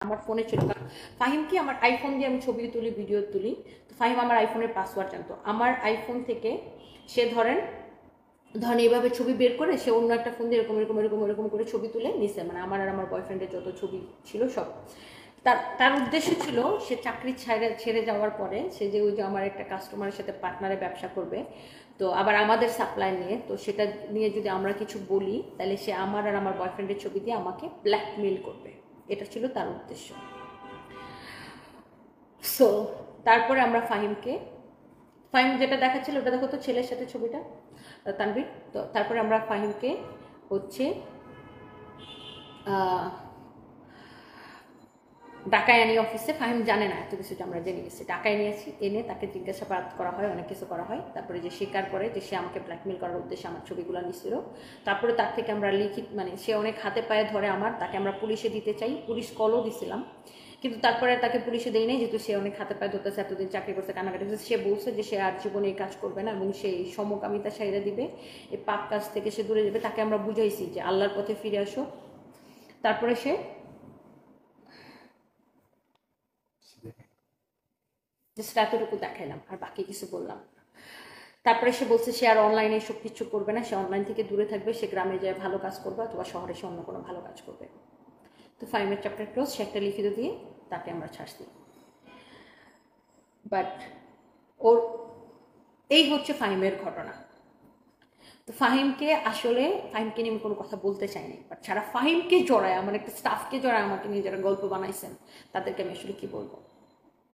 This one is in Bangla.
আমার ফোনে ছিল, কারণ ফাহিমকে আমার আইফোন দিয়ে আমি ছবি তুলি, ভিডিও তুলি। তো ফাহিম আমার আইফোনের পাসওয়ার্ড জানতো। আমার আইফোন থেকে সে ধরেন এইভাবে ছবি বের করে সে অন্য একটা ফোন দিয়ে এরকম এরকম এরকম এরকম করে ছবি তুলে নিছে, মানে আমার আর আমার বয়ফ্রেন্ডের যত ছবি ছিল সব। তার উদ্দেশ্য ছিল সে চাকরি ছেড়ে যাওয়ার পরে সে যে ওই যে আমার একটা কাস্টমারের সাথে পার্টনারে ব্যবসা করবে, তো আবার আমাদের সাপ্লাই নিয়ে, তো সেটা নিয়ে যদি আমরা কিছু বলি তাহলে সে আমার আর আমার বয়ফ্রেন্ডের ছবি দিয়ে আমাকে ব্ল্যাকমেল করবে। এটা ছিল তার উদ্দেশ্য। সো তারপরে আমরা ফাহিম যেটা দেখাচ্ছিল ওটা দেখো তো, ছেলের সাথে ছবিটা, তানভীর। তো তারপরে আমরা ফাহিমকে হচ্ছে ঢাকায় আনি অফিসে। ফাহিম জানে না এত কিছু, আমরা জেনে গেছি। ঢাকায় নিয়েছি, এনে তাকে জিজ্ঞাসাবাদ করা হয়, অনেক কিছু করা হয়। তারপরে যে স্বীকার করে যে সে আমাকে ব্ল্যাকমেল করার উদ্দেশ্যে আমার ছবিগুলো নিছিল। তারপরে তার থেকে আমরা লিখিত, মানে সে অনেক হাতে পায়ে ধরে আমার, তাকে আমরা পুলিশে দিতে চাই, পুলিশ কলও দিছিলাম, কিন্তু তারপরে তাকে পুলিশে দেয় নাই, যেহেতু সে অনেক হাতে পায়ে ধরতেছে, এতদিন চাকরি করছে, কান্নাকাটি করছে। সে বলছে যে সে আর জীবনে এই কাজ করবে না এবং সে এই সমকামিতা সাইরা দিবে, এই পাপ কাজ থেকে সে দূরে যাবে। তাকে আমরা বুঝাইছি যে আল্লাহর পথে ফিরে আসো। তারপরে সে জাস্ট এতটুকু দেখাইলাম, আর বাকি কিছু বললাম। তারপরে সে বলছে সে আর অনলাইনে সব কিছু করবে না, সে অনলাইন থেকে দূরে থাকবে, সে গ্রামে যায় ভালো কাজ করবে অথবা শহরে সে অন্য কোনো ভালো কাজ করবে। তো ফাহিমের চ্যাপ্টার ক্লোজ, সে একটা লিখিত দিয়ে তাকে আমরা ছাড়ছি। বাট ওর এই হচ্ছে ফাহিমের ঘটনা। তো ফাহিমকে নিয়ে আমি কোনো কথা বলতে চাইনি, বাট যারা ফাহিমকে জড়ায়, আমার একটা স্টাফকে জড়ায় আমাকে নিয়ে যারা গল্প বানাইছেন, তাদেরকে আমি আসলে কি বলবো।